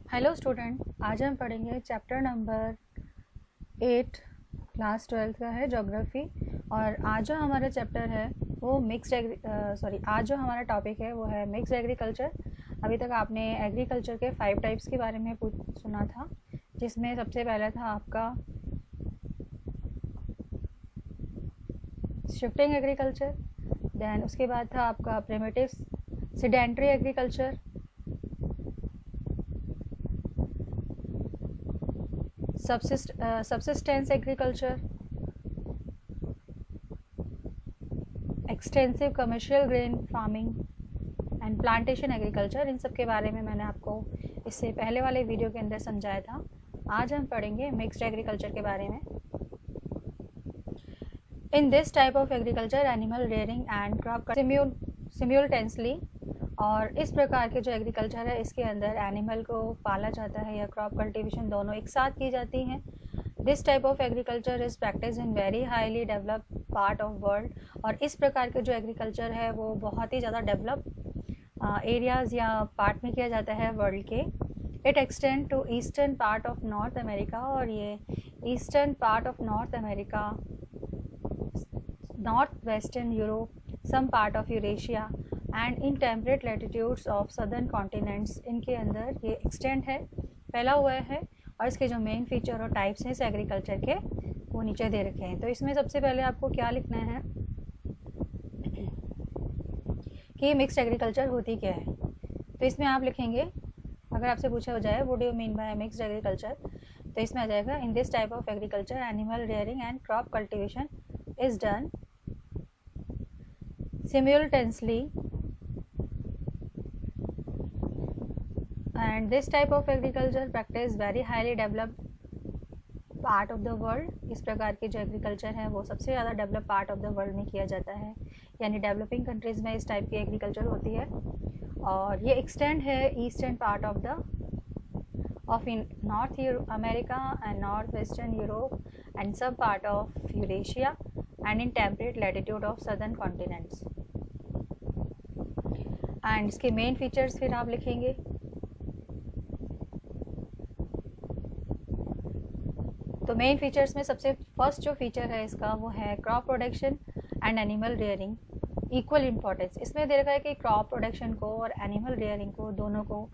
Hello student, आज हम पढ़ेंगे चैप्टर नंबर 8 क्लास 12 का है ज्योग्राफी। और आज जो हमारा चैप्टर है वो आज जो हमारा टॉपिक है वो है मिक्स्ड एग्रीकल्चर। अभी तक आपने एग्रीकल्चर के 5 टाइप्स के बारे में सुना था, जिसमें सबसे पहला था आपका शिफ्टिंग एग्रीकल्चर। देन उसके बाद था आपका primitive sedentary agriculture, subsistence agriculture, extensive commercial grain farming and plantation agriculture. इन सब के बारे में मैंने आपको इससे पहले वाले वीडियो के अंदर समझाया था। आज हम पढ़ेंगे मिक्स्ड एग्रीकल्चर के बारे में। In this type of agriculture animal rearing and crop simultaneously, और इस प्रकार के जो एग्रीकल्चर है इसके अंदर एनिमल को पाला जाता है या क्रॉप कल्टीवेशन दोनों एक साथ की जाती हैं। This type of agriculture is practice in very highly developed part of world, और इस प्रकार के जो एग्रीकल्चर है वो बहुत ही ज़्यादा डेवलप एरियाज़ या पार्ट में किया जाता है वर्ल्ड के। It extend to eastern part of north America, और ये eastern part of north America, north western Europe, some part of Eurasia and in temperate latitudes of southern continents, इनके अंदर ये एक्सटेंड है, फैला हुआ है। और इसके जो मेन फीचर और टाइप्स हैं इस एग्रीकल्चर के वो नीचे दे रखे हैं। तो इसमें सबसे पहले आपको क्या लिखना है कि मिक्स्ड एग्रीकल्चर होती क्या है। तो इसमें आप लिखेंगे, अगर आपसे पूछा हो जाए what do you mean bye mixed agriculture, तो इसमें आ जाएगा इन this type of agriculture animal rearing and crop cultivation is done simultaneously, and this type of agriculture practice very highly developed part of the world. इस प्रकार के जो agriculture है वो सबसे ज़्यादा develop part of the world में किया जाता है, यानी डेवलपिंग कंट्रीज़ में इस टाइप की एग्रीकल्चर होती है। और ये एक्सटेंड है eastern part of in North America and north western Europe and sub part of Eurasia and in temperate latitude of southern continents. And इसके मेन फीचर्स फिर आप लिखेंगे। तो मेन फीचर्स में सबसे फर्स्ट जो फीचर है इसका वो है crop production and animal rearing equal importance. इसमें दे रखा है कि क्रॉप प्रोडक्शन को और एनिमल रेयरिंग को दोनों को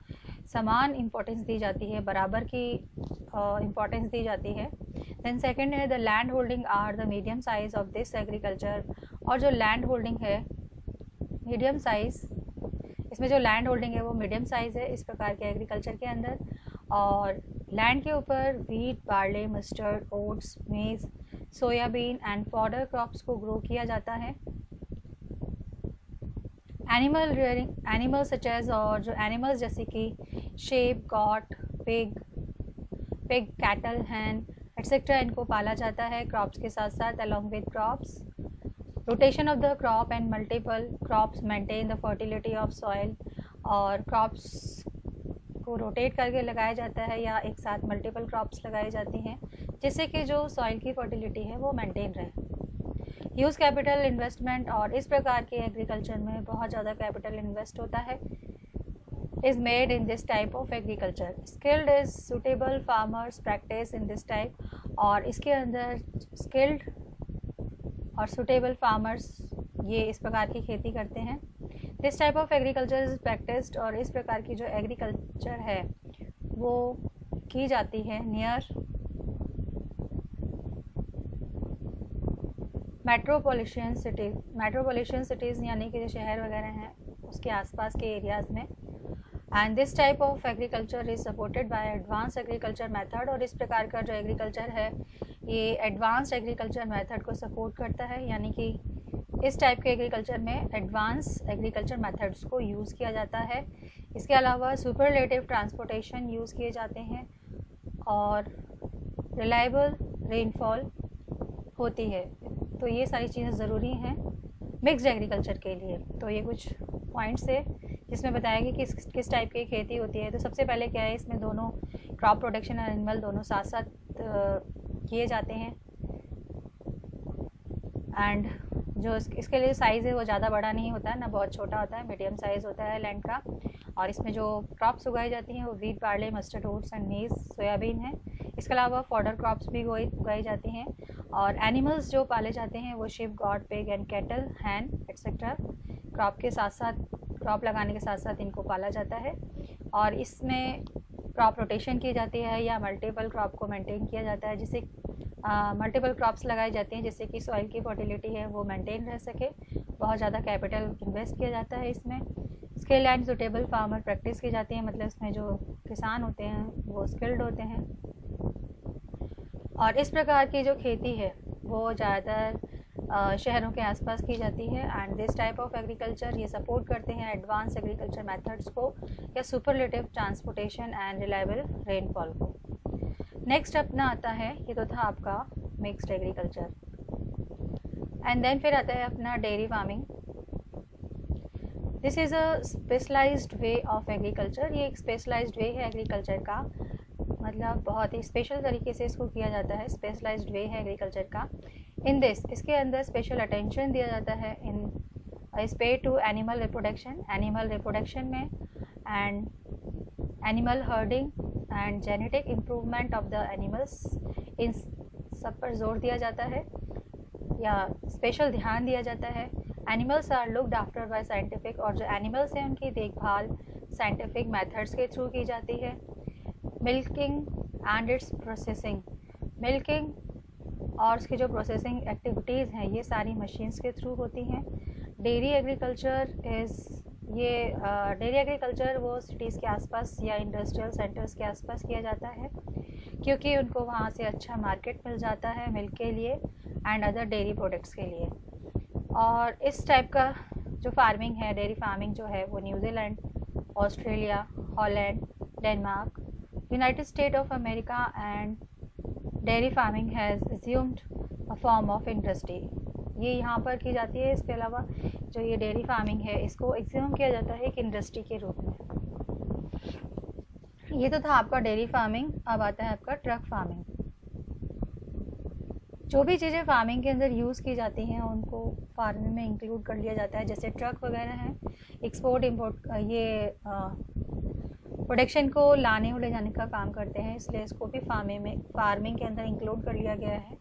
समान इम्पोर्टेंस दी जाती है, बराबर की इम्पोर्टेंस दी जाती है। देन सेकंड है the land holding are the medium size of this agriculture, और जो लैंड होल्डिंग है मीडियम साइज, इसमें जो लैंड होल्डिंग है वो मीडियम साइज़ है इस प्रकार के एग्रीकल्चर के अंदर। और लैंड के ऊपर wheat, barley, mustard, oats, maize, soybean and fodder crops को ग्रो किया जाता है। Animal rearing, animal such as, और जो एनिमल्स जैसे कि sheep, goat, pig, cattle, hen etcetera, इनको पाला जाता है क्रॉप्स के साथ साथ along with crops. Rotation of the crop and multiple crops maintain the fertility of soil, और क्रॉप्स को रोटेट करके लगाया जाता है या एक साथ मल्टीपल क्रॉप्स लगाई जाती हैं जिससे कि जो सॉइल की फर्टिलिटी है वो मेंटेन रहे। यूज़ कैपिटल इन्वेस्टमेंट, और इस प्रकार के एग्रीकल्चर में बहुत ज़्यादा कैपिटल इन्वेस्ट होता है। Is made in this type of agriculture skilled is suitable farmers practice in this type, और इसके अंदर स्किल्ड और सुटेबल फार्मर्स ये इस प्रकार की खेती करते हैं। This type of agriculture is practised, और इस प्रकार की जो एग्रीकल्चर है वो की जाती है नियर मेट्रोपॉलिटन सिटीज़, यानी कि जो शहर वगैरह हैं उसके आसपास के एरियाज़ में। And this type of agriculture is supported by advance agriculture method, और इस प्रकार का जो एग्रीकल्चर है ये एडवांस एग्रीकल्चर मेथड को सपोर्ट करता है, यानी कि इस टाइप के एग्रीकल्चर में एडवांस एग्रीकल्चर मेथड्स को यूज़ किया जाता है। इसके अलावा सुपरलेटिव ट्रांसपोर्टेशन यूज़ किए जाते हैं, और रिलायबल रेनफॉल होती है। तो ये सारी चीज़ें ज़रूरी हैं मिक्स्ड एग्रीकल्चर के लिए। तो ये कुछ पॉइंट्स है जिसमें बताया कि किस टाइप की खेती होती है। तो सबसे पहले क्या है, इसमें दोनों क्रॉप प्रोडक्शन और एनिमल दोनों साथ साथ किए जाते हैं। एंड जो इसके लिए साइज़ है वो ज़्यादा बड़ा नहीं होता है, ना बहुत छोटा होता है, मीडियम साइज़ होता है लैंड का। और इसमें जो क्रॉप्स उगाई जाती हैं वो wheat, barley, mustard oats and मेज, सोयाबीन है। इसके अलावा फॉडर क्रॉप्स भी उगाई जाती हैं। और एनिमल्स जो पाले जाते हैं वो sheep, goat, pig and cattle, hen etcetera. Crop के साथ साथ, क्रॉप लगाने के साथ साथ इनको पाला जाता है। और इसमें क्रॉप रोटेशन की जाती है या मल्टीपल क्रॉप को मेंटेन किया जाता है, जिससे मल्टीपल क्रॉप्स लगाई जाती हैं जिससे कि सॉइल की फर्टिलिटी है वो मेंटेन रह सके। बहुत ज़्यादा कैपिटल इन्वेस्ट किया जाता है इसमें। Skilled and suitable farmer practice की जाती है, मतलब इसमें जो किसान होते हैं वो स्किल्ड होते हैं। और इस प्रकार की जो खेती है वो ज़्यादातर शहरों के आसपास की जाती है। And this type of agriculture ये सपोर्ट करते हैं एडवांस एग्रीकल्चर मेथड्स को या superlative transportation and reliable rainfall को। नेक्स्ट अपना आता है, ये तो था आपका मिक्स्ड एग्रीकल्चर। एंड देन फिर आता है अपना dairy farming. This is a specialised way of agriculture. ये एक स्पेशलाइज्ड वे है एग्रीकल्चर का, मतलब बहुत ही स्पेशल तरीके से इसको किया जाता है। स्पेशलाइज्ड वे है एग्रीकल्चर का। इन दिस, इसके अंदर स्पेशल अटेंशन दिया जाता है in is paid to animal reproduction, animal reproduction में, and animal herding and genetic improvement of the animals, इन सब पर जोर दिया जाता है या स्पेशल ध्यान दिया जाता है। Animals are looked after by scientific, और जो एनिमल्स हैं उनकी देखभाल साइंटिफिक मेथड्स के थ्रू की जाती है। Milking and it's processing, milking और उसकी जो प्रोसेसिंग एक्टिविटीज़ हैं ये सारी मशीन्स के थ्रू होती हैं। डेयरी एग्रीकल्चर डेयरी एग्रीकल्चर वो सिटीज़ के आसपास या इंडस्ट्रियल सेंटर्स के आसपास किया जाता है, क्योंकि उनको वहाँ से अच्छा मार्केट मिल जाता है मिल्क के लिए एंड अदर डेयरी प्रोडक्ट्स के लिए। और इस टाइप का जो फार्मिंग है, डेयरी फार्मिंग जो है वो New Zealand, Australia, Holland, Denmark, United State of America and dairy farming has assumed a form of industry, ये यहाँ पर की जाती है। इसके अलावा जो ये डेयरी फार्मिंग है इसको एग्ज्यूम किया जाता है एक इंडस्ट्री के रूप में। ये तो था आपका डेयरी फार्मिंग। अब आता है आपका ट्रक फार्मिंग। जो भी चीज़ें फार्मिंग के अंदर यूज़ की जाती हैं उनको फार्मिंग में इंक्लूड कर लिया जाता है, जैसे ट्रक वगैरह हैं, एक्सपोर्ट इम्पोर्ट, ये प्रोडक्शन को लाने और ले जाने का काम करते हैं, इसलिए इसको भी फार्मिंग के अंदर इंक्लूड कर लिया गया है।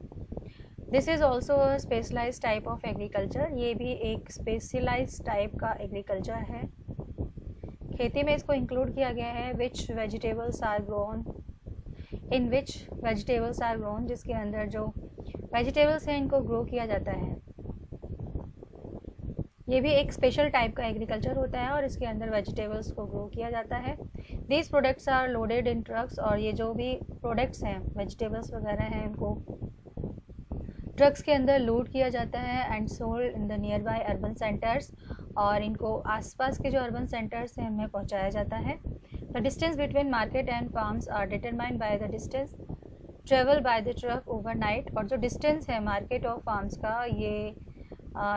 This is also a specialise type of agriculture, ये भी एक स्पेशलाइज टाइप का एग्रीकल्चर है। खेती में इसको इंक्लूड किया गया है। Which vegetables are grown, in which vegetables are grown, जिसके अंदर जो वेजिटेबल्स हैं इनको ग्रो किया जाता है। ये भी एक स्पेशल टाइप का एग्रीकल्चर होता है और इसके अंदर वेजिटेबल्स को ग्रो किया जाता है। These products are loaded in trucks, और ये जो भी प्रोडक्ट्स हैं वेजिटेबल्स वगैरह हैं इनको ट्रक्स के अंदर लोड किया जाता है and sold in the near by urban centres, और इनको आसपास के जो अर्बन सेंटर्स हैं उनमें पहुंचाया जाता है। The distance between market and farms are determined by the distance travel by the truck overnight, और जो डिस्टेंस है मार्केट और फार्म्स का ये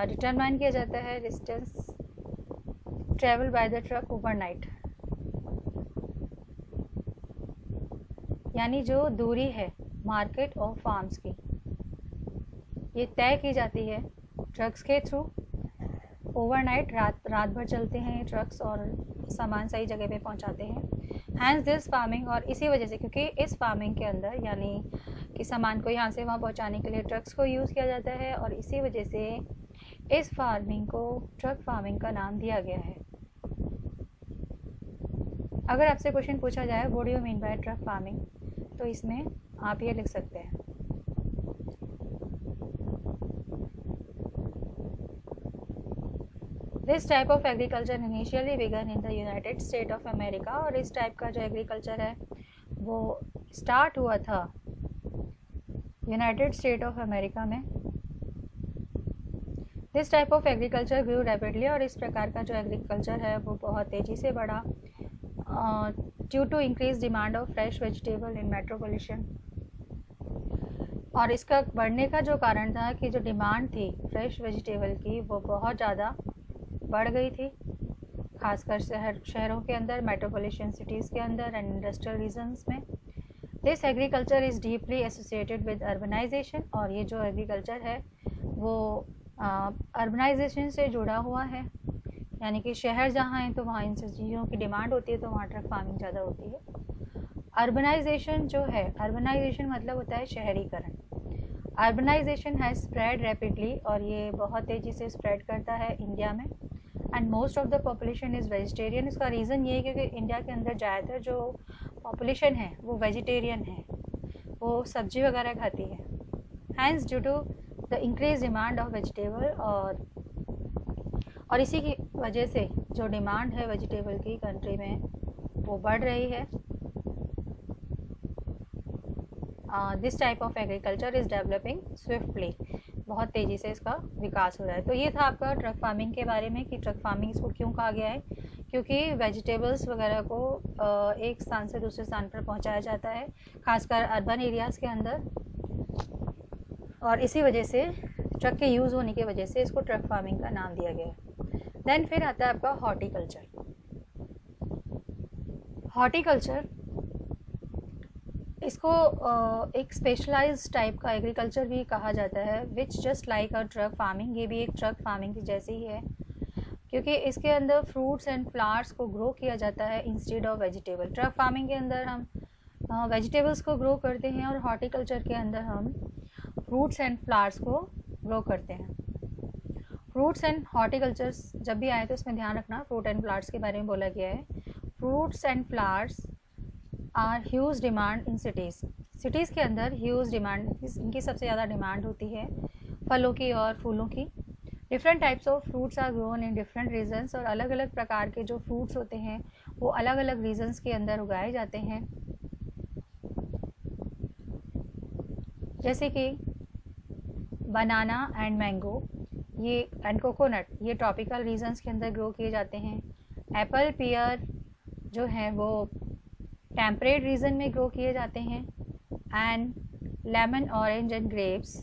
डिटरमाइन किया जाता है distance travel by the truck overnight, यानी जो दूरी है मार्केट और फार्म्स की ये तय की जाती है ट्रक्स के थ्रू। ओवरनाइट, रात भर चलते हैं ट्रक्स और सामान सही जगह पे पहुंचाते हैं। हैंस दिस फार्मिंग, और इसी वजह से, क्योंकि इस फार्मिंग के अंदर यानी कि सामान को यहाँ से वहाँ पहुँचाने के लिए ट्रक्स को यूज़ किया जाता है, और इसी वजह से इस फार्मिंग को ट्रक फार्मिंग का नाम दिया गया है। अगर आपसे क्वेश्चन पूछा जाए what do you mean by truck farming, तो इसमें आप ये लिख सकते हैं। This type of agriculture initially began in the United State of America, और इस टाइप का जो एग्रीकल्चर है वो स्टार्ट हुआ था यूनाइटेड स्टेट ऑफ अमेरिका में। This type of agriculture grew rapidly, और इस प्रकार का जो एग्रीकल्चर है वो बहुत तेज़ी से बढ़ा due to increase demand of fresh vegetable in metropolitan. और इसका बढ़ने का जो कारण था कि जो डिमांड थी फ्रेश वेजिटेबल की वो बहुत ज़्यादा बढ़ गई थी, खासकर शहरों के अंदर, मेट्रोपोलिटन सिटीज़ के अंदर एंड इंडस्ट्रियल रीजन्स में। This agriculture is deeply associated with urbanisation, और ये जो एग्रीकल्चर है वो अर्बनाइजेशन से जुड़ा हुआ है, यानी कि शहर जहाँ हैं तो वहाँ इन सब चीज़ों की डिमांड होती है, तो वहाँ ट्रक फार्मिंग ज़्यादा होती है। अर्बनाइजेशन जो है, अर्बनाइजेशन मतलब होता है शहरीकरण। अर्बनाइजेशन हैज़ स्प्रेड रैपिडली, और ये बहुत तेज़ी से स्प्रेड करता है इंडिया में। And most of the population is vegetarian. इसका रीज़न ये है क्योंकि इंडिया के अंदर ज़्यादातर जो पॉपुलेशन है वो वेजिटेरियन है, वो सब्जी वगैरह खाती है। Hence due to the increase demand of vegetable, और इसी की वजह से जो डिमांड है वेजिटेबल की कंट्री में वो बढ़ रही है। This type of agriculture is developing swiftly, बहुत तेज़ी से इसका विकास हो रहा है। तो ये था आपका ट्रक फार्मिंग के बारे में कि ट्रक फार्मिंग इसको क्यों कहा गया है, क्योंकि वेजिटेबल्स वगैरह को एक स्थान से दूसरे स्थान पर पहुंचाया जाता है, खासकर अर्बन एरियाज़ के अंदर, और इसी वजह से ट्रक के यूज़ होने की वजह से इसको ट्रक फार्मिंग का नाम दिया गया है। देन फिर आता है आपका हॉर्टिकल्चर। हॉर्टिकल्चर इसको एक स्पेशलाइज्ड टाइप का एग्रीकल्चर भी कहा जाता है, which just like a truck farming. ये भी एक ट्रक फार्मिंग की जैसे ही है, क्योंकि इसके अंदर फ्रूट्स एंड फ्लावर्स को ग्रो किया जाता है instead of vegetable. Truck farming के अंदर हम वेजिटेबल्स को ग्रो करते हैं, और हॉर्टिकल्चर के अंदर हम फ्रूट्स एंड फ्लावर्स को ग्रो करते हैं। फ्रूट्स एंड हॉर्टिकल्चर्स जब भी आए तो इसमें ध्यान रखना, फ्रूट एंड फ्लावर्स के बारे में बोला गया है। Fruits and flowers are huge demand in cities. Cities के अंदर ह्यूज डिमांड, इनकी सबसे ज़्यादा डिमांड होती है फलों की और फूलों की। Different types of fruits are grown in different regions, और अलग अलग प्रकार के जो फ्रूट्स होते हैं वो अलग अलग रीजन्स के अंदर उगाए जाते हैं। जैसे कि बनाना एंड मैंगो, ये एंड कोकोनट, ये ट्रॉपिकल रीजन्स के अंदर ग्रो किए जाते हैं। एप्पल पियर जो है वो टेम्परेट रीजन में ग्रो किए जाते हैं। And lemon, orange and grapes,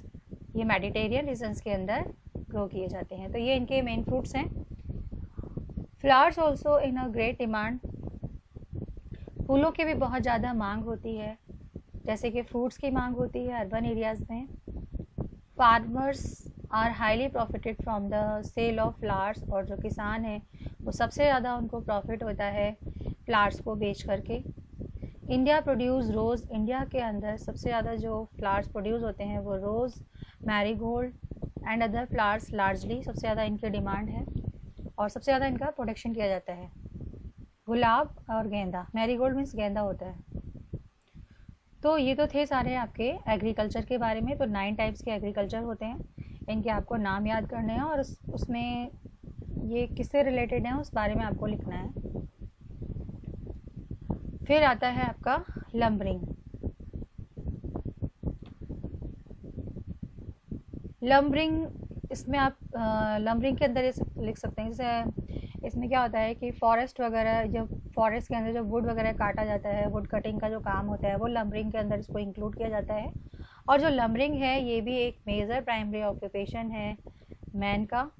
ये मेडिटेरियन रीजन्स के अंदर ग्रो किए जाते हैं। तो ये इनके मेन फ्रूट्स हैं। Flowers also in a great demand, फूलों की भी बहुत ज़्यादा मांग होती है, जैसे कि फ्रूट्स की मांग होती है अर्बन एरियाज़ में। Farmers are highly profited from the sale of flowers, और जो किसान हैं वो सबसे ज़्यादा उनको प्रॉफिट होता है फ्लावर्स को बेच करके। इंडिया प्रोड्यूस रोज़, इंडिया के अंदर सबसे ज़्यादा जो फ्लावर्स प्रोड्यूस होते हैं वो rose, marigold and other flowers largely सबसे ज़्यादा इनकी डिमांड है, और सबसे ज़्यादा इनका प्रोडक्शन किया जाता है। गुलाब और गेंदा, मैरीगोल्ड मीन्स गेंदा होता है। तो ये तो थे सारे आपके एग्रीकल्चर के बारे में। तो 9 टाइप्स के एग्रीकल्चर होते हैं, इनके आपको नाम याद करने हैं, और उसमें ये किससे रिलेटेड हैं उस बारे में आपको लिखना है। फिर आता है आपका लंबरिंग। लंबरिंग, इसमें आप लंबरिंग के अंदर लिख सकते हैं, जैसे इसमें क्या होता है कि फॉरेस्ट वगैरह, जब फॉरेस्ट के अंदर जो वुड वगैरह काटा जाता है, वुड कटिंग का जो काम होता है वो लंबरिंग के अंदर इसको इंक्लूड किया जाता है। और जो लंबरिंग है ये भी एक मेजर प्राइमरी ऑक्यूपेशन है मैन का,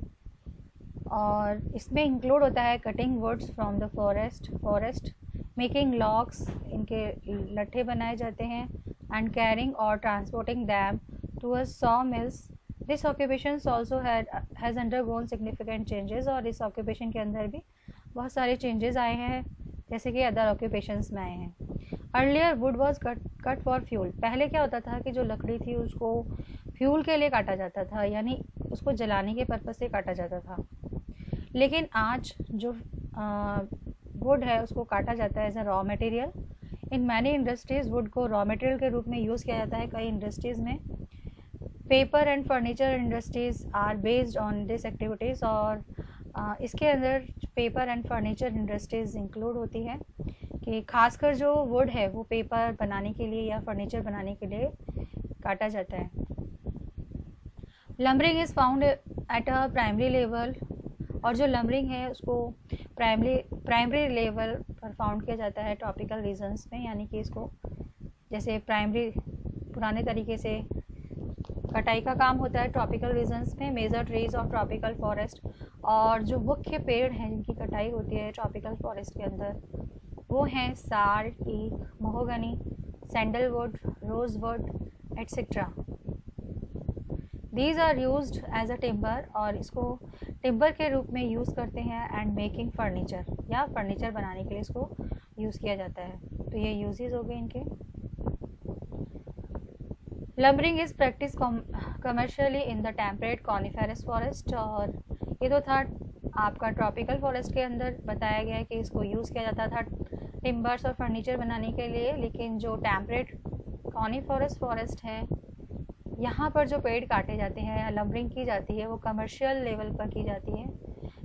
और इसमें इंक्लूड होता है cutting woods from the forest, making logs, इनके लट्ठे बनाए जाते हैं, एंड कैरिंग और transporting them towards saw mills. This occupations also has undergone significant changes, और इस ऑक्यूपेशन के अंदर भी बहुत सारे चेंजेस आए हैं, जैसे कि अदर ऑक्यूपेशंस में आए हैं। Earlier would was cut for fuel. पहले क्या होता था कि जो लकड़ी थी उसको फ्यूल के लिए काटा जाता था, यानी उसको जलाने के पर्पज़ से काटा जाता था। लेकिन आज जो वुड है उसको काटा जाता है as a raw material. In many industries wood को रॉ मटेरियल के रूप में यूज़ किया जाता है कई इंडस्ट्रीज़ में। Paper and furniture industries are based on this activities, और इसके अंदर paper and furniture industries include होती है कि खासकर जो वुड है वो पेपर बनाने के लिए या फर्नीचर बनाने के लिए काटा जाता है। Lumbering is found at a primary level, और जो लंबरिंग है उसको प्राइमरी लेवल पर फाउंड किया जाता है ट्रॉपिकल रीजन्स में, यानी कि इसको जैसे प्राइमरी पुराने तरीके से कटाई का काम होता है ट्रॉपिकल रीजन्स में, major trees of tropical forest, और जो मुख्य पेड़ हैं जिनकी कटाई होती है ट्रॉपिकल फॉरेस्ट के अंदर वो हैं sal, teak, mahogany, sandalwood, rosewood etcetera. These are used as a timber, और इसको टिम्बर के रूप में यूज़ करते हैं, एंड मेकिंग फर्नीचर, या फर्नीचर बनाने के लिए इसको यूज़ किया जाता है। तो ये यूजेस हो गए इनके। Lumbering is practice commercially in the temperate coniferous forest, और ये तो था आपका ट्रॉपिकल फॉरेस्ट के अंदर बताया गया है कि इसको यूज़ किया जाता था टिम्बर्स और फर्नीचर बनाने के लिए। लेकिन जो टेम्परेट कॉनिफेरस फॉरेस्ट है, यहाँ पर जो पेड़ काटे जाते हैं या लम्बरिंग की जाती है वो कमर्शियल लेवल पर की जाती है।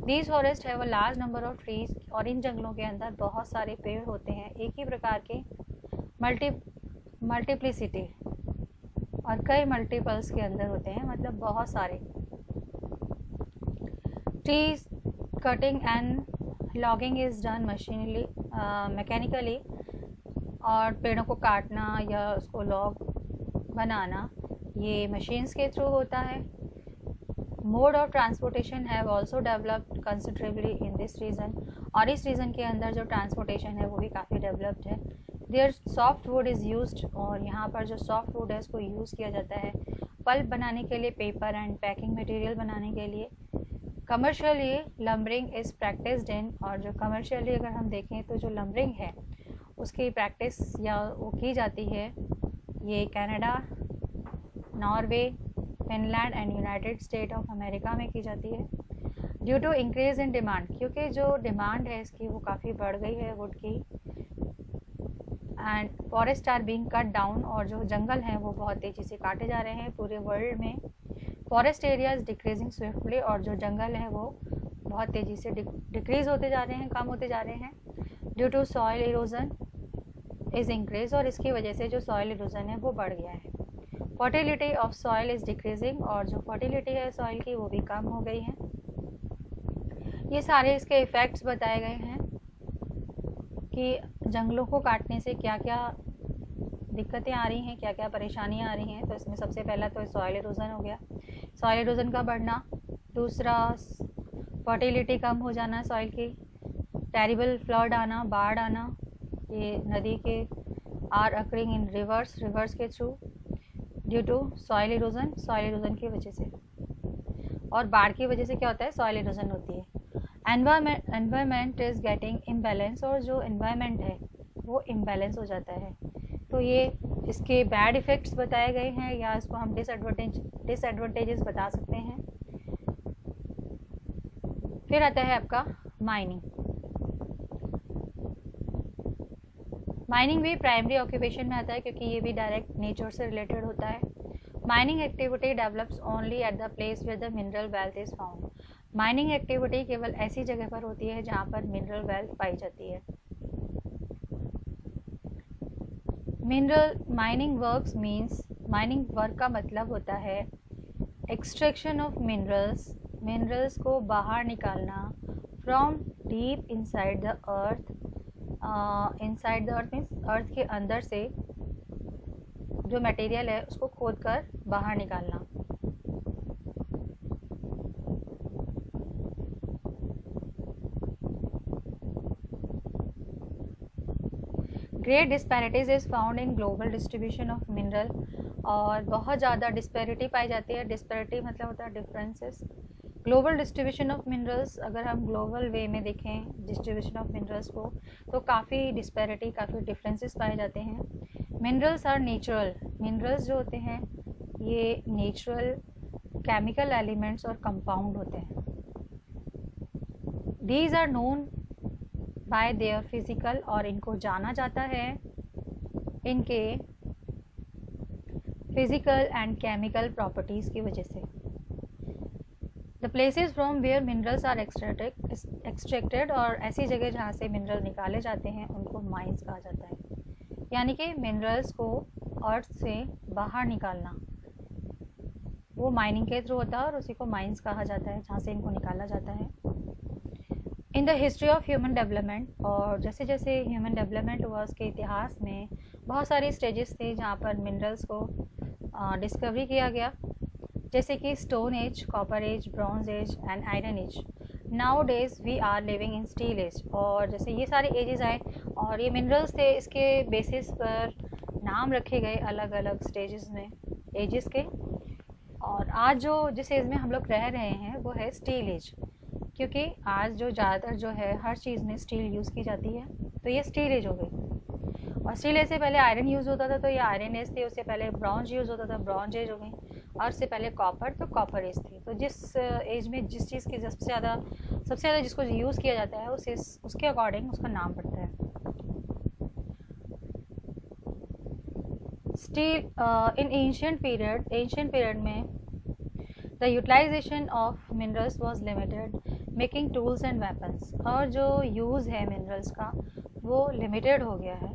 These forest have a large number of trees, और इन जंगलों के अंदर बहुत सारे पेड़ होते हैं एक ही प्रकार के, मल्टीप्लिसिटी, और कई मल्टीपल्स के अंदर होते हैं, मतलब बहुत सारे। Trees cutting and logging is done machinely, mechanically, और पेड़ों को काटना या उसको लॉग बनाना ये मशीन्स के थ्रू होता है। Mode of transportation have also developed considerably in this region, और इस रीजन के अंदर जो ट्रांसपोर्टेशन है वो भी काफ़ी डेवलप्ड है। There soft wood is used, और यहाँ पर जो सॉफ्ट वुड है उसको यूज़ किया जाता है पल्प बनाने के लिए, पेपर एंड पैकिंग मटेरियल बनाने के लिए। Commercially lumbering is practised in, और जो कमर्शियली अगर हम देखें तो जो लम्बरिंग है उसकी प्रैक्टिस या वो की जाती है ये Canada, Norway, Finland and United State of America में की जाती है। Due to increase in demand, क्योंकि जो डिमांड है इसकी वो काफ़ी बढ़ गई है वुड की, and forest are being cut down, और जो जंगल हैं वो बहुत तेज़ी से काटे जा रहे हैं पूरे वर्ल्ड में। फॉरेस्ट एरियाज डिक्रीजिंग स्विफ्टली, और जो जंगल है वो बहुत तेज़ी से डिक्रीज़ होते जा रहे हैं, कम होते जा रहे हैं। Due to soil erosion is increase, और इसकी वजह से जो सॉइल इरोजन है वो बढ़ गया है। Fertility of soil is decreasing, और जो फर्टिलिटी है सॉइल की वो भी कम हो गई है। ये सारे इसके इफ़ेक्ट्स बताए गए हैं कि जंगलों को काटने से क्या क्या दिक्कतें आ रही हैं, क्या क्या परेशानियाँ आ रही हैं। तो इसमें सबसे पहला तो सॉइल इरोजन हो गया, सॉइल इरोजन का बढ़ना। दूसरा फर्टिलिटी कम हो जाना सॉइल की। टेरिबल फ्लड आना, बाढ़ आना, ये नदी के आर अकरिंग इन रिवर्स के through due to soil erosion की वजह से। और बाढ़ की वजह से क्या होता है, सॉइल इरोजन होती है। एनवायरमेंट इज़ गेटिंग इम्बैलेंस, और जो एनवायरमेंट है वो इम्बैलेंस हो जाता है। तो ये इसके बैड इफ़ेक्ट्स बताए गए हैं, या इसको हम डिसएडवांटेजेस बता सकते हैं। फिर आता है आपका माइनिंग। माइनिंग भी प्राइमरी ऑक्यूपेशन में आता है, क्योंकि ये भी डायरेक्ट नेचर से रिलेटेड होता है। Mining activity develops only at the place where the mineral wealth is found. Mining activity केवल ऐसी जगह पर होती है जहाँ पर मिनरल वेल्थ पाई जाती है। Mineral mining works means, mining work का मतलब होता है एक्सट्रैक्शन ऑफ मिनरल्स को बाहर निकालना from deep inside the earth. Inside the earth means earth के अंदर से जो मटेरियल है उसको खोद कर बाहर निकालना। Great disparities is found in global distribution of mineral, और बहुत ज़्यादा डिस्पैरिटी पाई जाती है। डिस्पैरिटी मतलब होता है differences. Global distribution of minerals, अगर हम ग्लोबल वे में देखें डिस्ट्रीब्यूशन ऑफ मिनरल्स को, तो काफ़ी डिस्पैरिटी, काफ़ी डिफरेंसेस पाए जाते हैं। मिनरल्स आर नेचुरल, मिनरल्स जो होते हैं ये नेचुरल केमिकल एलिमेंट्स और कंपाउंड होते हैं। These are known by their physical, और इनको जाना जाता है इनके फिजिकल एंड केमिकल प्रॉपर्टीज़ की वजह से। The places from where minerals are extracted, और ऐसी जगह जहाँ से मिनरल निकाले जाते हैं उनको माइंस कहा जाता है। यानी कि मिनरल्स को अर्थ से बाहर निकालना वो माइनिंग के थ्रू होता है, और उसी को माइंस कहा जाता है जहाँ से इनको निकाला जाता है। In the history of human development, और जैसे जैसे ह्यूमन डेवलपमेंट हुआ उसके इतिहास में बहुत सारे स्टेजेस थे जहाँ पर मिनरल्स को डिस्कवरी किया गया, जैसे कि stone age, copper age, bronze age and iron age. Now days we are living in steel age, और जैसे ये सारे एजेस आए और ये मिनरल्स थे, इसके बेसिस पर नाम रखे गए अलग अलग स्टेजेस में एजेस के। और आज जो जिस एज में हम लोग रह रहे हैं वो है स्टील एज, क्योंकि आज जो ज़्यादातर जो है हर चीज़ में स्टील यूज़ की जाती है, तो ये स्टील एज हो गई। और स्टील एज से पहले आयरन यूज़ होता था, तो ये आयरन एज थी। उससे पहले ब्रॉन्ज यूज़ होता था, ब्रॉन्ज एज हो गई। और उससे पहले कॉपर, तो कॉपर एज थी। तो जिस एज में जिस चीज़ की सबसे ज़्यादा जिसको यूज़ किया जाता है उसके अकॉर्डिंग उसका नाम पड़ता है। स्टील इन एंशियंट पीरियड में the utilisation of minerals was limited, making tools and weapons. और जो यूज़ है मिनरल्स का वो लिमिटेड हो गया है।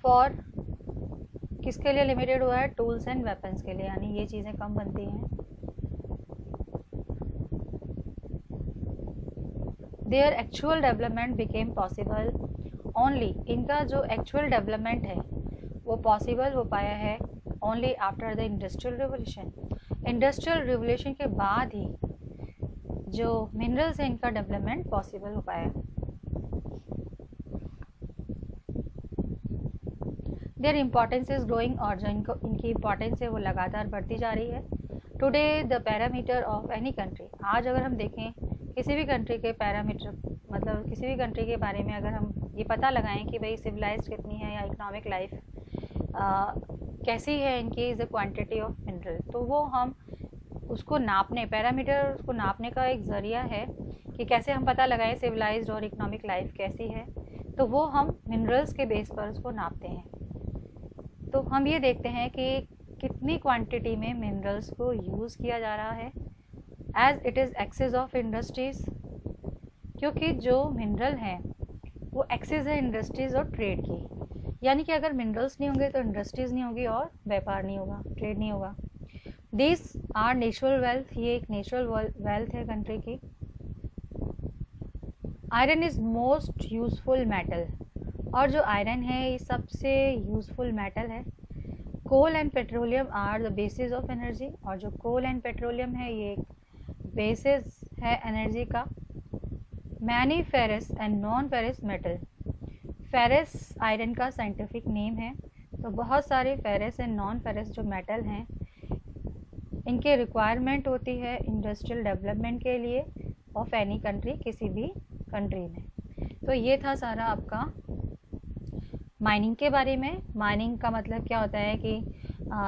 फॉर किसके लिए लिमिटेड हुआ है? टूल्स एंड वेपन्स के लिए, यानी ये चीज़ें कम बनती हैं। Their actual development became possible only, इनका जो एक्चुअल डेवलपमेंट है वो पॉसिबल हो पाया है only after the industrial revolution. Industrial revolution के बाद ही जो मिनरल्स है इनका डेवलपमेंट पॉसिबल हो पाया। देयर इम्पोर्टेंस इज ग्रोइंग, और जो इनकी इम्पोर्टेंस है वो लगातार बढ़ती जा रही है। Today the parameter of any country, आज अगर हम देखें किसी भी कंट्री के पैरामीटर, मतलब किसी भी कंट्री के बारे में अगर हम ये पता लगाएं कि भाई सिविलाइज्ड कितनी है या इकोनॉमिक लाइफ कैसी है इनकी, is the quantity of mineral, तो वो हम उसको नापने, पैरामीटर उसको नापने का एक ज़रिया है कि कैसे हम पता लगाएं सिविलाइज्ड और इकोनॉमिक लाइफ कैसी है, तो वो हम मिनरल्स के बेस पर उसको नापते हैं। तो हम ये देखते हैं कि कितनी क्वांटिटी में मिनरल्स को यूज़ किया जा रहा है as it is access of industries, क्योंकि जो मिनरल हैं वो एक्सेस है इंडस्ट्रीज़ और ट्रेड की। यानी कि अगर मिनरल्स नहीं होंगे तो इंडस्ट्रीज़ नहीं होगी और व्यापार नहीं होगा, ट्रेड नहीं होगा। दिस आर नेचुरल वेल्थ, ये एक नेचुरल वेल्थ है कंट्री की। Iron is most useful metal, और जो आयरन है ये सबसे यूज़फुल मेटल है। Coal and petroleum are the basis of energy, और जो कोल एंड पेट्रोलियम है ये बेसिस है एनर्जी का। Many ferrous and non ferrous metal, ferrous iron का साइंटिफिक नेम है। तो बहुत सारे फेरस एंड नॉन फेरस जो मेटल हैं इनके रिक्वायरमेंट होती है इंडस्ट्रियल डेवलपमेंट के लिए ऑफ एनी कंट्री, किसी भी कंट्री में। तो ये था सारा आपका माइनिंग के बारे में। माइनिंग का मतलब क्या होता है कि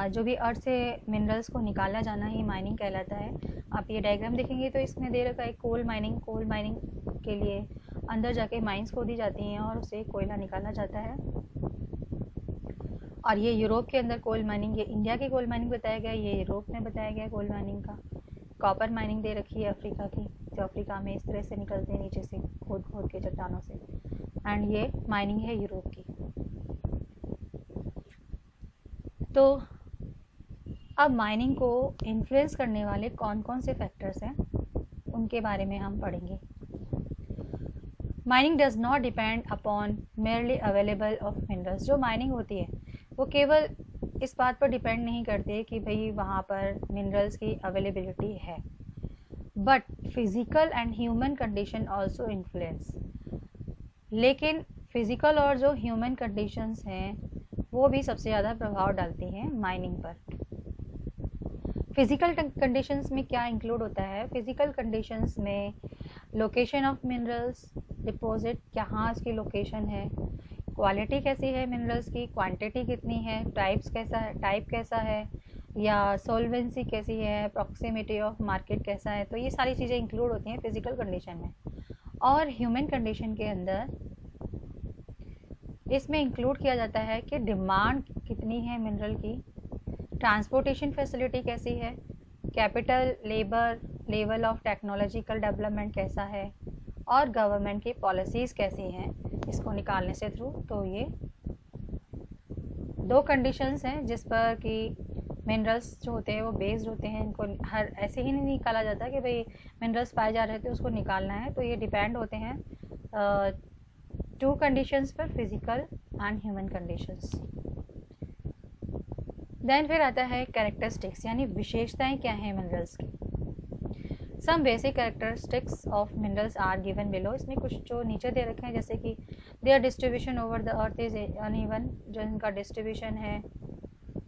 जो भी अर्थ से मिनरल्स को निकाला जाना ही माइनिंग कहलाता है। आप ये डायग्राम देखेंगे तो इसमें दे रखा है कोल माइनिंग के लिए अंदर जाके माइंस खोदी जाती हैं और उससे कोयला निकाला जाता है। और ये यूरोप के अंदर कोल माइनिंग, ये इंडिया की कोल माइनिंग बताया गया, ये यूरोप में बताया गया कोल माइनिंग का। कॉपर माइनिंग दे रखी है अफ्रीका की, जो अफ्रीका में इस तरह से निकलते हैं नीचे से खोद के चट्टानों से, एंड ये माइनिंग है यूरोप की। तो अब माइनिंग को इन्फ्लुएंस करने वाले कौन कौन से फैक्टर्स हैं उनके बारे में हम पढ़ेंगे। Mining does not depend upon merely available of minerals, जो माइनिंग होती है वो केवल इस बात पर डिपेंड नहीं करते कि भाई वहाँ पर मिनरल्स की अवेलेबिलिटी है, but physical and human condition also influence. लेकिन फिज़िकल और जो ह्यूमन कंडीशंस हैं वो भी सबसे ज़्यादा प्रभाव डालती हैं माइनिंग पर। फिज़िकल कंडीशंस में क्या इंक्लूड होता है? फिज़िकल कंडीशंस में लोकेशन ऑफ मिनरल्स, डिपॉजिट कहाँ इसकी लोकेशन है, क्वालिटी कैसी है मिनरल्स की, क्वांटिटी कितनी है, टाइप कैसा है, या सॉल्वेंसी कैसी है, प्रॉक्सिमिटी ऑफ मार्केट कैसा है। तो ये सारी चीज़ें इंक्लूड होती हैं फिज़िकल कंडीशन में। और ह्यूमन कंडीशन के अंदर इसमें इंक्लूड किया जाता है कि डिमांड कितनी है मिनरल की, ट्रांसपोर्टेशन फैसिलिटी कैसी है, capital, labour, level of technological development कैसा है, और गवर्नमेंट की पॉलिसीज़ कैसी हैं इसको निकालने से थ्रू। तो ये दो कंडीशंस हैं जिस पर कि मिनरल्स जो होते हैं वो बेस्ड होते हैं। इनको हर ऐसे ही नहीं निकाला जाता कि भाई मिनरल्स पाए जा रहे थे उसको निकालना है। तो ये डिपेंड होते हैं टू कंडीशंस पर, physical and human conditions. Then फिर आता है कैरेक्टरिस्टिक्स, यानी विशेषताएं क्या हैं मिनरल्स की। Some basic characteristics of minerals are given below, इसमें कुछ जो नीचे दे रखे हैं, जैसे कि their distribution over the earth is uneven, जो इनका डिस्ट्रीब्यूशन है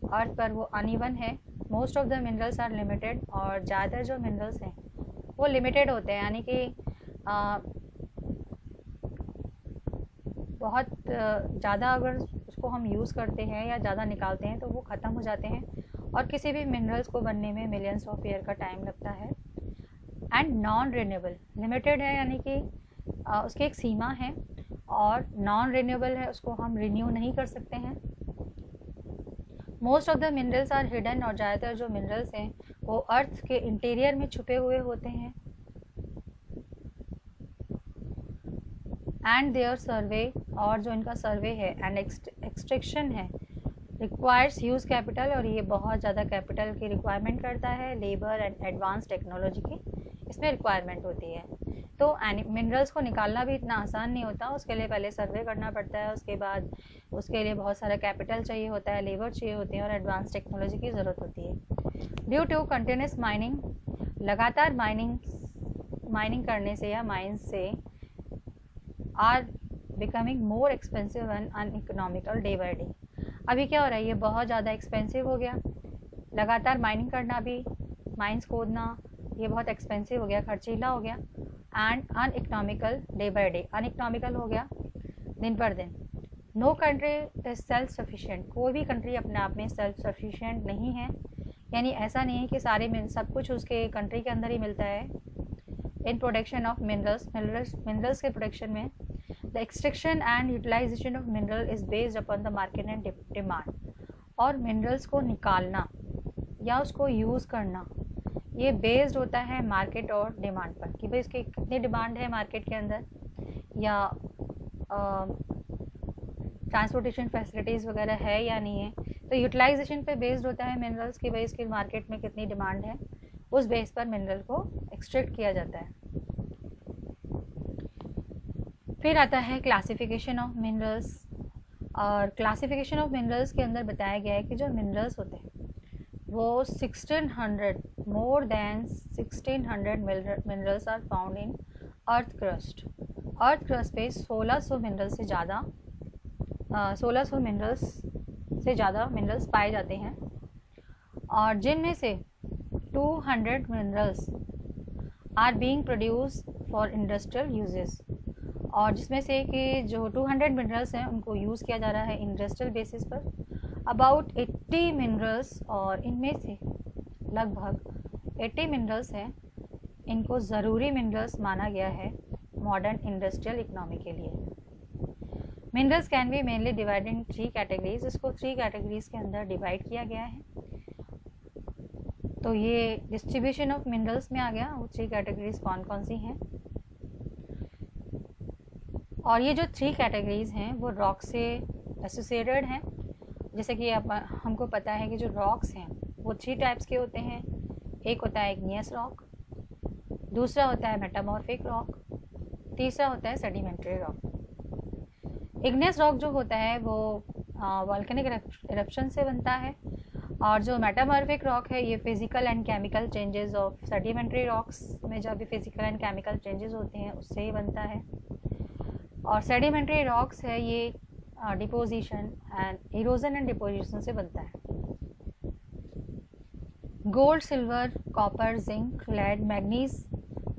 अर्थ पर वो अनइवन है। Most of the minerals are limited, और ज़्यादातर जो मिनरल्स हैं वो लिमिटेड होते हैं, यानी कि बहुत ज़्यादा अगर उसको हम यूज़ करते हैं या ज़्यादा निकालते हैं तो वो ख़त्म हो जाते हैं, और किसी भी मिनरल्स को बनने में मिलियंस ऑफ ईयर का टाइम लगता है। एंड नॉन रिन्यूएबल, लिमिटेड है यानी कि उसकी एक सीमा है, और नॉन रिन्यूएबल है, उसको हम रिन्यू नहीं कर सकते हैं। Most of the minerals are hidden, और ज़्यादातर जो मिनरल्स हैं वो अर्थ के इंटीरियर में छुपे हुए होते हैं। एंड देयर सर्वे, और जो इनका सर्वे है एंड एक्सट्रैक्शन है, रिक्वायर्स ह्यूज कैपिटल, और ये बहुत ज़्यादा कैपिटल की रिक्वायरमेंट करता है। लेबर एंड एडवांस टेक्नोलॉजी की इसमें रिक्वायरमेंट होती है। तो मिनरल्स को निकालना भी इतना आसान नहीं होता, उसके लिए पहले सर्वे करना पड़ता है, उसके बाद उसके लिए बहुत सारा कैपिटल चाहिए होता है, लेबर चाहिए होती है, और एडवांस टेक्नोलॉजी की ज़रूरत होती है। ड्यू टू कंटिन्यूस माइनिंग, लगातार माइनिंग करने से या माइंस से are becoming more expensive and uneconomical day by day. अभी क्या हो रहा है, ये बहुत ज़्यादा एक्सपेंसिव हो गया, लगातार माइनिंग करना भी, माइंस खोदना, ये बहुत एक्सपेंसिव हो गया, खर्चीला हो गया। And uneconomical day by day, uneconomical हो गया दिन पर दिन। No country is self sufficient, कोई भी कंट्री अपने आप में सेल्फ सफिशिएंट नहीं है, यानी ऐसा नहीं है कि सारे सब कुछ उसके कंट्री के अंदर ही मिलता है। इन प्रोडक्शन ऑफ मिनरल्स के प्रोडक्शन में the extraction and utilisation of mineral is based upon the market and demand, और मिनरल्स को निकालना या उसको यूज़ करना ये बेस्ड होता है मार्केट और डिमांड पर, कि भाई इसकी कितनी डिमांड है मार्केट के अंदर, या ट्रांसपोर्टेशन फैसिलिटीज़ वगैरह है या नहीं है। तो यूटिलाइजेशन पे बेस्ड होता है मिनरल्स की, भाई इसकी मार्केट में कितनी डिमांड है, उस बेस पर मिनरल को एक्सट्रैक्ट किया जाता है। फिर आता है क्लासिफिकेशन ऑफ मिनरल्स, और क्लासिफिकेशन ऑफ मिनरल्स के अंदर बताया गया है कि जो मिनरल्स होते हैं वो 1600 more than 1600 minerals are found in earth crust. Earth crust पे 1600 मिनरल्स से ज़्यादा 1600 मिनरल्स से ज़्यादा मिनरल्स पाए जाते हैं, और जिनमें से 200 minerals are being produce for industrial uses, और जिसमें से कि जो 200 मिनरल्स हैं उनको यूज़ किया जा रहा है इंडस्ट्रियल बेसिस पर। अबाउट 80 मिनरल्स, और इनमें से लगभग 80 मिनरल्स हैं, इनको ज़रूरी मिनरल्स माना गया है मॉडर्न इंडस्ट्रियल इकोनॉमी के लिए। Minerals can be mainly divided in 3 categories, इसको 3 कैटेगरीज के अंदर डिवाइड किया गया है। तो ये डिस्ट्रीब्यूशन ऑफ मिनरल्स में आ गया, वो 3 कैटेगरीज कौन कौन सी हैं। और ये जो 3 कैटेगरीज हैं वो रॉक से एसोसिएटेड हैं। जैसे कि अब हमको पता है कि जो रॉक्स हैं वो 3 टाइप्स के होते हैं। एक होता है इग्नियस रॉक, दूसरा होता है मेटामॉर्फिक रॉक, तीसरा होता है सेडिमेंट्री रॉक। इग्नियस रॉक जो होता है वो वॉल्केनिक इरप्शन से बनता है, और जो मेटामॉर्फिक रॉक है ये physical and chemical changes of sedimentary rocks में जब भी फिजिकल एंड केमिकल चेंजेस होते हैं उससे ही बनता है। और सेडिमेंट्री रॉक्स है ये deposition and erosion and deposition से बनता है। Gold, silver, copper, zinc, lead, manganese,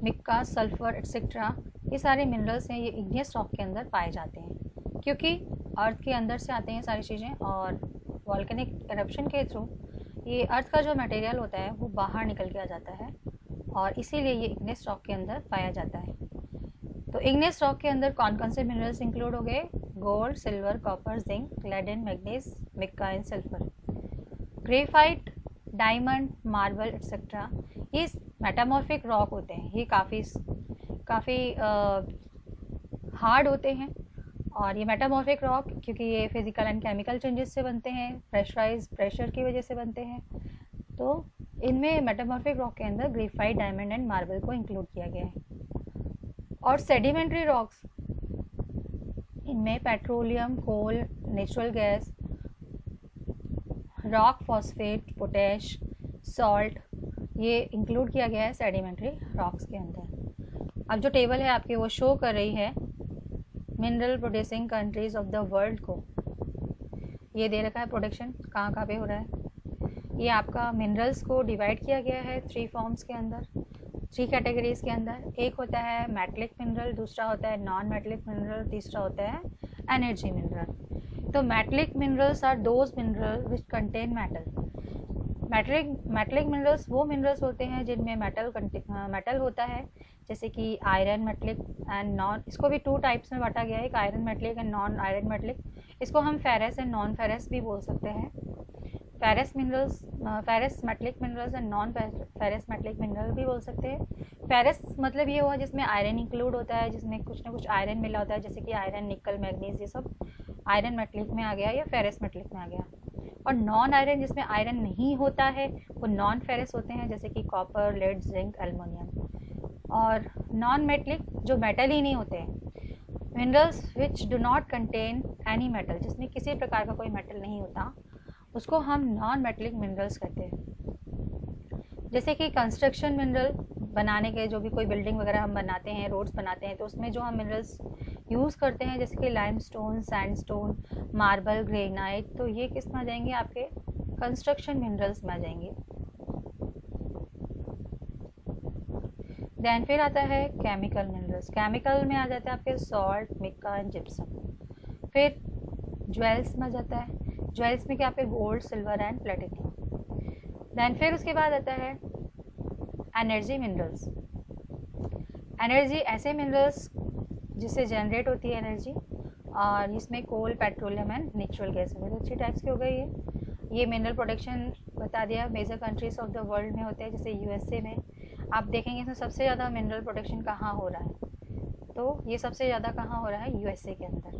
mica, sulphur etcetera, ये सारे मिनरल्स हैं, ये इग्नियस रॉक के अंदर पाए जाते हैं, क्योंकि अर्थ के अंदर से आते हैं सारी चीज़ें, और वॉल्केनिक इरप्शन के थ्रू ये अर्थ का जो मटेरियल होता है वो बाहर निकल के आ जाता है, और इसीलिए ये इग्नियस रॉक के अंदर पाया जाता है। तो इग्नियस रॉक के अंदर कौन कौन से मिनरल्स इंक्लूड हो गए? Gold, silver, copper, zinc, lead and manganese, mica and sulphur. Graphite, diamond, marble etcetera, ये मेटामॉर्फिक रॉक होते हैं, ये काफ़ी हार्ड होते हैं। और ये मेटामॉर्फिक रॉक क्योंकि ये फिजिकल एंड केमिकल चेंजेस से बनते हैं, प्रेशर की वजह से बनते हैं, तो इनमें मेटामॉर्फिक रॉक के अंदर ग्रेफाइट, डायमंड एंड मार्बल को इंक्लूड किया गया है। और सेडिमेंट्री रॉक्स, इनमें petroleum, coal, natural gas, rock phosphate, potash, salt, ये इंक्लूड किया गया है सेडिमेंट्री रॉक्स के अंदर। अब जो टेबल है आपके वो शो कर रही है mineral producing countries of the world को। ये दे रखा है प्रोडक्शन कहाँ कहाँ पे हो रहा है। ये आपका मिनरल्स को डिवाइड किया गया है 3 फॉर्म्स के अंदर, 3 कैटेगरीज के अंदर। एक होता है मेटलिक मिनरल, दूसरा होता है नॉन मेटलिक मिनरल, तीसरा होता है एनर्जी मिनरल। तो metallic minerals are those mineral which contain metal. Metallic minerals वो मिनरल्स होते हैं जिनमें मेटल होता है, जैसे कि आयरन मेटलिक एंड नॉन। इसको भी 2 टाइप्स में बांटा गया है, एक iron metallic and non iron metallic. इसको हम फेरस एंड नॉन फेरस भी बोल सकते हैं। Ferrous metallic minerals and non ferrous metallic mineral भी बोल सकते हैं। फेरस मतलब ये हुआ जिसमें आयरन इंक्लूड होता है, जिसमें कुछ ना कुछ आयरन मिला होता है, जैसे कि आयरन, निकल, मैग्नीज, ये सब आयरन मेटलिक में आ गया या फेरस मेटलिक में आ गया। और नॉन आयरन जिसमें आयरन नहीं होता है वो नॉन फेरस होते हैं, जैसे कि कॉपर, लेड, जिंक, एल्युमिनियम। और नॉन मेटलिक जो मेटल ही नहीं होते हैं, minerals which do not contain any metal, जिसमें किसी प्रकार का कोई मेटल नहीं होता, उसको हम नॉन मेटलिक मिनरल्स कहते हैं। जैसे कि कंस्ट्रक्शन मिनरल बनाने के, जो भी कोई बिल्डिंग वगैरह हम बनाते हैं, रोड्स बनाते हैं, तो उसमें जो हम मिनरल्स यूज़ करते हैं, जैसे कि लाइमस्टोन, सैंडस्टोन, मार्बल, ग्रेनाइट, तो ये किस में आ जाएंगे, आपके कंस्ट्रक्शन मिनरल्स में आ जाएंगे। देन फिर आता है केमिकल मिनरल्स। केमिकल में आ जाता है आपके सॉल्ट, मिका एंड जिप्सम। फिर ज्वेल्स में आ जाता है, ज्वेल्स में क्या आपके gold, silver and platinum. Then फिर उसके बाद आता है एनर्जी मिनरल्स। एनर्जी ऐसे मिनरल्स जिससे जनरेट होती है एनर्जी, और इसमें coal, petroleum and natural gas वगैरह 3 टाइप्स की हो गई है। ये मिनरल प्रोडक्शन बता दिया major countries of the world में होते हैं, जैसे यूएसए में आप देखेंगे इसमें सबसे ज़्यादा मिनरल प्रोडक्शन कहाँ हो रहा है, तो ये सबसे ज़्यादा कहाँ हो रहा है, यूएसए के अंदर।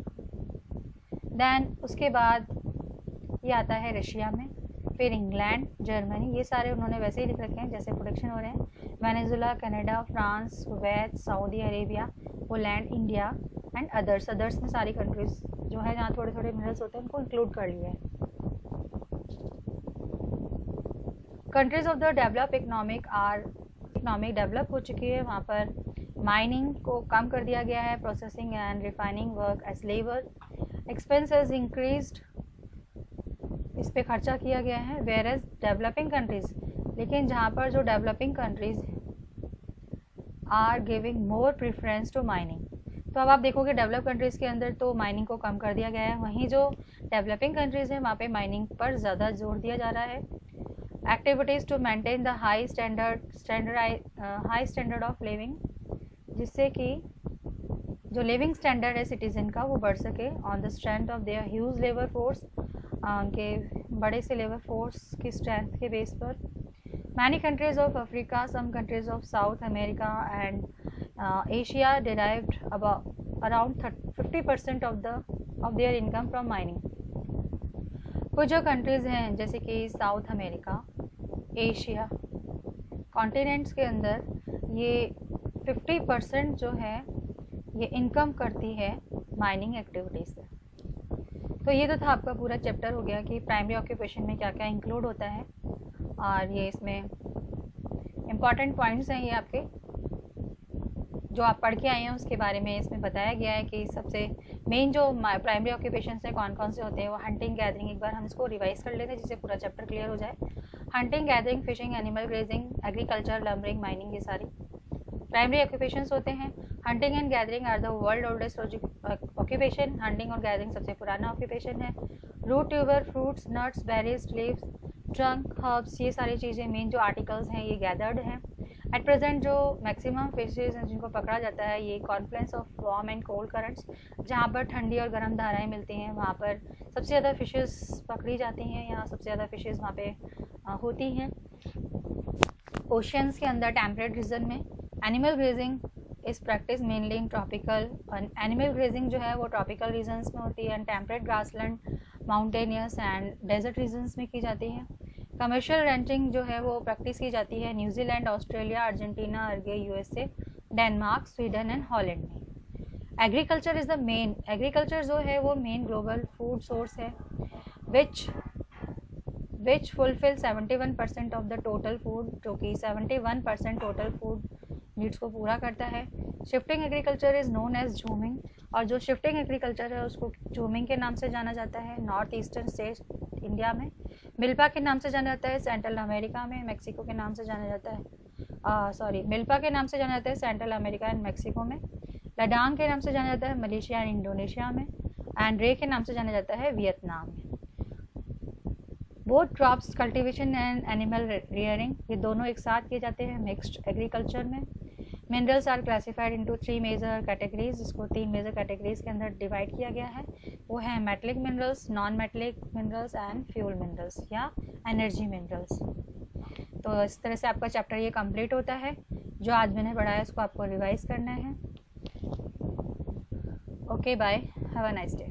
देन उसके बाद ये आता है रशिया में, फिर इंग्लैंड, जर्मनी, ये सारे उन्होंने वैसे ही लिख रखे हैं जैसे प्रोडक्शन हो रहे हैं। Venezuela, Canada, France, Kuwait, Saudi Arabia, Poland, India and others में सारी कंट्रीज जो है जहाँ थोड़े थोड़े मिनरल्स होते हैं उनको इंक्लूड कर लिया है। Countries of the develop economic develop हो चुकी है, वहाँ पर माइनिंग को कम कर दिया गया है, processing and refining work as labour expenses increased, इस पे खर्चा किया गया है। वेयर एज डेवलपिंग कंट्रीज, लेकिन जहाँ पर जो developing countries are giving more preference to mining, तो अब आप देखोगे डेवलप कंट्रीज़ के अंदर तो माइनिंग को कम कर दिया गया है, वहीं जो डेवलपिंग कंट्रीज़ हैं वहाँ पे माइनिंग पर ज़्यादा जोर दिया जा रहा है। Activities to maintain the high standard of living, जिससे कि जो लिविंग स्टैंडर्ड है सिटीज़न का वो बढ़ सके, on the strength of their huge labour force, के बड़े से लेबर फोर्स की स्ट्रेंथ के बेस पर। Many countries of Africa, some countries of South America and Asia derived around 50% of their income from mining. कुछ जो कंट्रीज़ हैं जैसे कि साउथ अमेरिका, एशिया, कॉन्टिनेंट्स के अंदर ये 50% जो है ये इनकम करती है माइनिंग एक्टिविटीज़ से। तो ये तो था आपका पूरा चैप्टर हो गया कि प्राइमरी ऑक्यूपेशन में क्या क्या इंक्लूड होता है, और ये इसमें इम्पॉर्टेंट पॉइंट्स हैं ये आपके जो आप पढ़ के आए हैं उसके बारे में इसमें बताया गया है कि सबसे मेन जो प्राइमरी ऑक्यूपेशन है कौन कौन से होते हैं। वो हंटिंग, गैदरिंग, एक बार हम इसको रिवाइज कर लेते हैं जिससे पूरा चैप्टर क्लियर हो जाए। Hunting, gathering, fishing, animal grazing, agriculture, lumbering, mining, ये सारी प्राइमरी ऑक्यूपेशंस होते हैं। Hunting and gathering are the world oldest occupation. Hunting और गैदरिंग सबसे पुराना ऑक्यूपेशन है। Root, tuber, fruits, nuts, berries, leaves, trunk, herbs, ये सारी चीज़ें मेन जो आर्टिकल्स हैं ये गैदर्ड हैं। एट प्रेजेंट जो मैक्सिमम फिशेज हैं जिनको पकड़ा जाता है ये Confluence of warm and cold currents, जहाँ पर ठंडी और गर्म धाराएं मिलती हैं वहाँ पर सबसे ज़्यादा फिशेस पकड़ी जाती हैं, यहाँ सबसे ज़्यादा फिशेस वहाँ पे होती हैं। ओशियंस के अंदर टेम्परेट रीजन में एनिमल ग्रेजिंग इस practice mainly in tropical, animal grazing जो है वो ट्रॉपिकल रीजन्स में होती है and temperate grassland, mountainous and desert regions में की जाती है। कमर्शियल रेंटिंग जो है वो प्रैक्टिस की जाती है न्यूजीलैंड, ऑस्ट्रेलिया, अर्जेंटीना, अर्गे, USA, Denmark, Sweden and Holland में। Agriculture is the main, agriculture जो है वो मेन ग्लोबल फूड सोर्स है which fulfil 71% of the total food, जो कि 71% टोटल फूड नीड्स को पूरा करता है। Shifting agriculture is known as झूमिंग, और जो शिफ्टिंग एग्रीकल्चर है उसको झूमिंग के नाम से जाना जाता है नॉर्थ ईस्टर्न स्टेट इंडिया में। मिल्पा के नाम से जाना जाता है सेंट्रल अमेरिका में, मैक्सिको के नाम से जाना जाता है मिल्पा के नाम से जाना जाता है सेंट्रल अमेरिका एंड मैक्सिको में। लडांग के नाम से जाना जाता है मलेशिया एंड इंडोनेशिया में, एंड रे के नाम से जाना जाता है वियतनाम में। Both crops cultivation and animal rearing, ये दोनों एक साथ किए जाते हैं मिक्स्ड एग्रीकल्चर में। Minerals are classified into 3 major categories, इसको 3 मेजर कैटेगरीज के अंदर डिवाइड किया गया है। वो है metallic minerals, non metallic minerals and fuel minerals या एनर्जी मिनरल्स। तो इस तरह से आपका चैप्टर ये कंप्लीट होता है। जो आज मैंने पढ़ाया उसको आपको रिवाइज करना है। Okay bye, have a nice day.